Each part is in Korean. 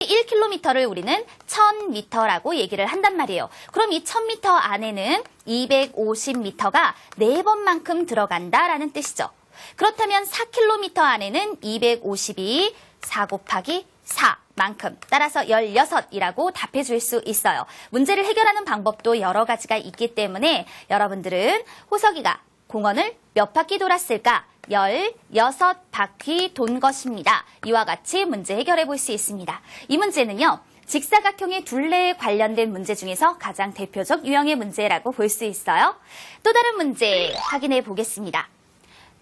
1km를 우리는 1000m라고 얘기를 한단 말이에요. 그럼 이 1000m 안에는 250m가 4번만큼 들어간다라는 뜻이죠. 그렇다면 4km 안에는 252, 4 곱하기 4만큼, 따라서 16이라고 답해 줄 수 있어요. 문제를 해결하는 방법도 여러 가지가 있기 때문에 여러분들은 호석이가 공원을 몇 바퀴 돌았을까? 16바퀴 돈 것입니다. 이와 같이 문제 해결해 볼 수 있습니다. 이 문제는요, 직사각형의 둘레에 관련된 문제 중에서 가장 대표적 유형의 문제라고 볼 수 있어요. 또 다른 문제 확인해 보겠습니다.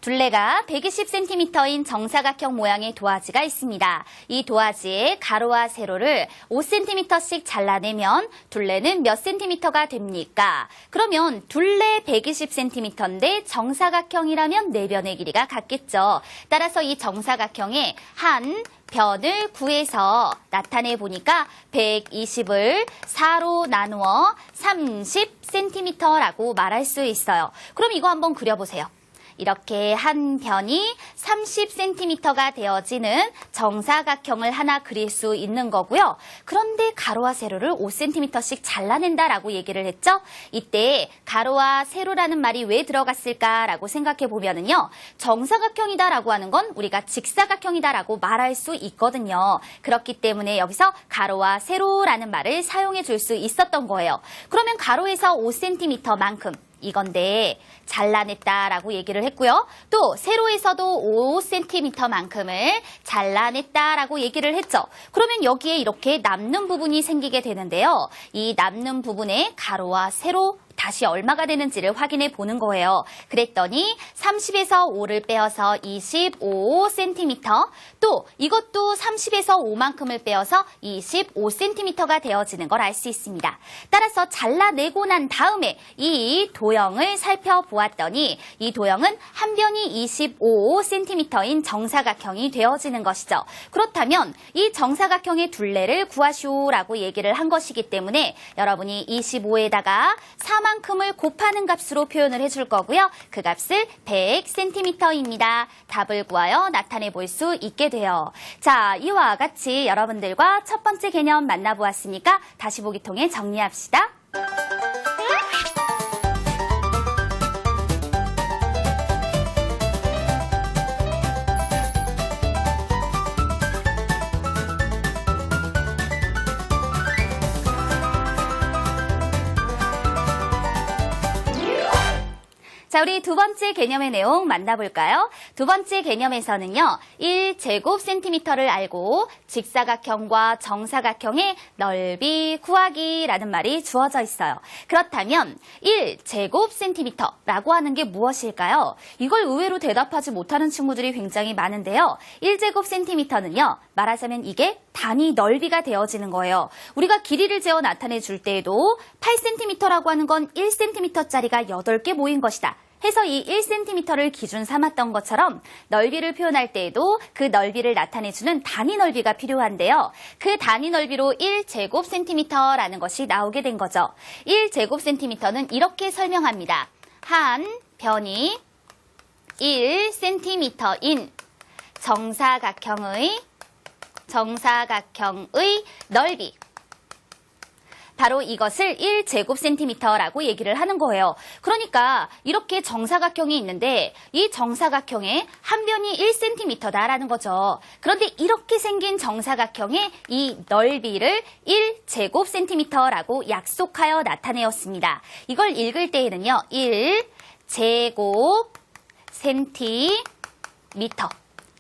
둘레가 120cm인 정사각형 모양의 도화지가 있습니다. 이 도화지의 가로와 세로를 5cm씩 잘라내면 둘레는 몇 cm가 됩니까? 그러면 둘레 120cm인데 정사각형이라면 네 변의 길이가 같겠죠. 따라서 이 정사각형의 한 변을 구해서 나타내 보니까 120을 4로 나누어 30cm라고 말할 수 있어요. 그럼 이거 한번 그려보세요. 이렇게 한 변이 30cm가 되어지는 정사각형을 하나 그릴 수 있는 거고요. 그런데 가로와 세로를 5cm씩 잘라낸다라고 얘기를 했죠. 이때 가로와 세로라는 말이 왜 들어갔을까라고 생각해 보면은요. 정사각형이다라고 하는 건 우리가 직사각형이다라고 말할 수 있거든요. 그렇기 때문에 여기서 가로와 세로라는 말을 사용해 줄 수 있었던 거예요. 그러면 가로에서 5cm만큼 이건데 잘라냈다라고 얘기를 했고요. 또 세로에서도 5cm만큼을 잘라냈다라고 얘기를 했죠. 그러면 여기에 이렇게 남는 부분이 생기게 되는데요. 이 남는 부분에 가로와 세로 다시 얼마가 되는지를 확인해 보는 거예요. 그랬더니 30에서 5를 빼어서 25cm, 또 이것도 30에서 5만큼을 빼어서 25cm가 되어지는 걸 알 수 있습니다. 따라서 잘라내고 난 다음에 이 도형을 살펴보았더니 이 도형은 한 변이 25cm인 정사각형이 되어지는 것이죠. 그렇다면 이 정사각형의 둘레를 구하시오라고 얘기를 한 것이기 때문에 여러분이 25에다가 4만큼을 곱하는 값으로 표현을 해줄 거고요. 그 값을 100cm입니다. 답을 구하여 나타내 볼 수 있게 돼요. 자, 이와 같이 여러분들과 첫 번째 개념 만나보았으니까 다시 보기 통해 정리합시다. 자, 우리 두 번째 개념의 내용 만나볼까요? 두 번째 개념에서는요, 1제곱센티미터를 알고 직사각형과 정사각형의 넓이 구하기라는 말이 주어져 있어요. 그렇다면 1제곱센티미터라고 하는 게 무엇일까요? 이걸 의외로 대답하지 못하는 친구들이 굉장히 많은데요. 1제곱센티미터는요, 말하자면 이게 단위 넓이가 되어지는 거예요. 우리가 길이를 재어 나타내 줄 때에도 8cm라고 하는 건 1cm짜리가 8개 모인 것이다 해서 이 1cm를 기준 삼았던 것처럼 넓이를 표현할 때에도 그 넓이를 나타내주는 단위 넓이가 필요한데요. 그 단위 넓이로 1제곱센티미터라는 것이 나오게 된 거죠. 1제곱센티미터는 이렇게 설명합니다. 한 변이 1cm인 정사각형의 넓이, 바로 이것을 1제곱센티미터라고 얘기를 하는 거예요. 그러니까 이렇게 정사각형이 있는데 이 정사각형의 한 변이 1cm다라는 거죠. 그런데 이렇게 생긴 정사각형의 이 넓이를 1제곱센티미터라고 약속하여 나타내었습니다. 이걸 읽을 때에는요. 1제곱센티미터.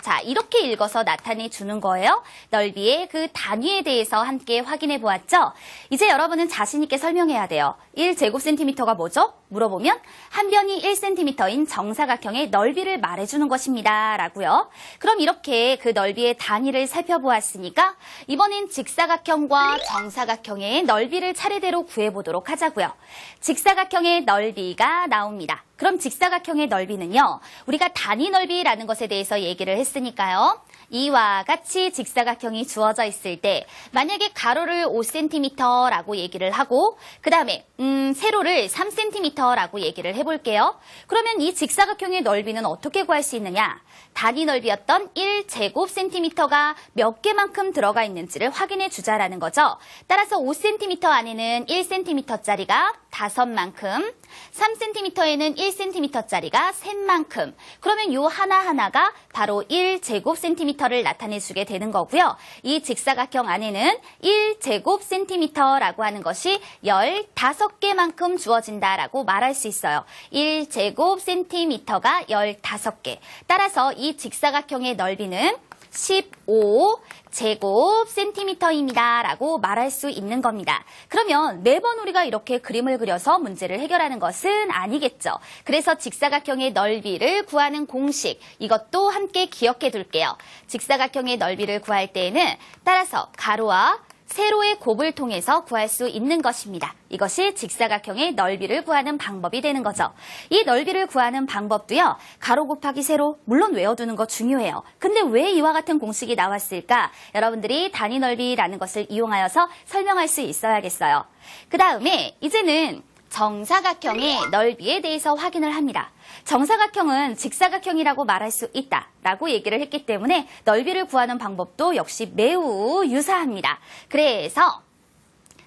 자, 이렇게 읽어서 나타내 주는 거예요. 넓이의 그 단위에 대해서 함께 확인해 보았죠? 이제 여러분은 자신 있게 설명해야 돼요. 1제곱센티미터가 뭐죠? 물어보면 한 변이 1cm인 정사각형의 넓이를 말해주는 것입니다. 라고요. 그럼 이렇게 그 넓이의 단위를 살펴보았으니까 이번엔 직사각형과 정사각형의 넓이를 차례대로 구해보도록 하자고요. 직사각형의 넓이가 나옵니다. 그럼 직사각형의 넓이는요, 우리가 단위 넓이라는 것에 대해서 얘기를 했으니까요. 이와 같이 직사각형이 주어져 있을 때 만약에 가로를 5cm라고 얘기를 하고 그 다음에 세로를 3cm cm라고 얘기를 해볼게요. 그러면 이 직사각형의 넓이는 어떻게 구할 수 있느냐? 단위 넓이였던 1제곱cm가 몇 개만큼 들어가 있는지를 확인해 주자라는 거죠. 따라서 5cm 안에는 1cm짜리가 5만큼, 3cm에는 1cm짜리가 셋만큼. 그러면 요 하나하나가 바로 1제곱cm를 나타내주게 되는 거고요. 이 직사각형 안에는 1제곱cm라고 하는 것이 15개만큼 주어진다라고 말할 수 있어요. 1제곱cm가 15개. 따라서 이 직사각형의 넓이는 15제곱cm입니다 라고 말할 수 있는 겁니다. 그러면 매번 우리가 이렇게 그림을 그려서 문제를 해결하는 것은 아니겠죠. 그래서 직사각형의 넓이를 구하는 공식, 이것도 함께 기억해 둘게요. 직사각형의 넓이를 구할 때에는 따라서 가로와 세로의 곱을 통해서 구할 수 있는 것입니다. 이것이 직사각형의 넓이를 구하는 방법이 되는 거죠. 이 넓이를 구하는 방법도요. 가로 곱하기 세로 물론 외워두는 거 중요해요. 근데 왜 이와 같은 공식이 나왔을까? 여러분들이 단위 넓이라는 것을 이용하여서 설명할 수 있어야겠어요. 그 다음에 이제는 정사각형의 넓이에 대해서 확인을 합니다. 정사각형은 직사각형이라고 말할 수 있다라고 얘기를 했기 때문에 넓이를 구하는 방법도 역시 매우 유사합니다. 그래서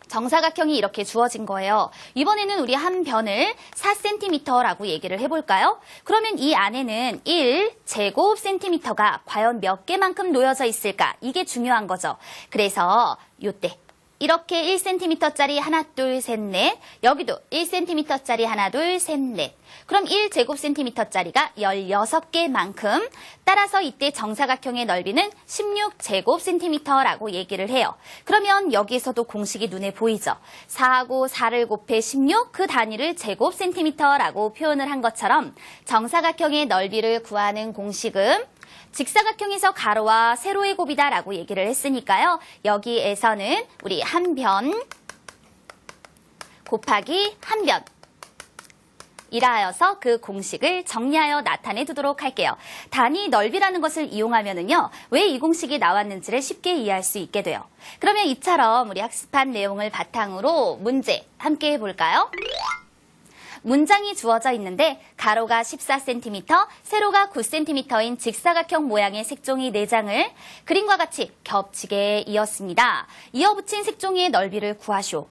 정사각형이 이렇게 주어진 거예요. 이번에는 우리 한 변을 4cm라고 얘기를 해볼까요? 그러면 이 안에는 1제곱cm가 과연 몇 개만큼 놓여져 있을까? 이게 중요한 거죠. 그래서 요때 이렇게 1cm짜리 하나, 둘, 셋, 넷. 여기도 1cm짜리 하나, 둘, 셋, 넷. 그럼 1제곱cm짜리가 16개만큼. 따라서 이때 정사각형의 넓이는 16제곱cm라고 얘기를 해요. 그러면 여기에서도 공식이 눈에 보이죠. 4하고 4를 곱해 16, 그 단위를 제곱cm라고 표현을 한 것처럼 정사각형의 넓이를 구하는 공식은 직사각형에서 가로와 세로의 곱이다라고 얘기를 했으니까요. 여기에서는 우리 한 변 곱하기 한 변 이라하여서 그 공식을 정리하여 나타내 두도록 할게요. 단위 넓이라는 것을 이용하면은요, 왜 이 공식이 나왔는지를 쉽게 이해할 수 있게 돼요. 그러면 이처럼 우리 학습한 내용을 바탕으로 문제 함께 해볼까요? 문장이 주어져 있는데 가로가 14cm, 세로가 9cm인 직사각형 모양의 색종이 4장을 그림과 같이 겹치게 이었습니다. 이어붙인 색종이의 넓이를 구하시오.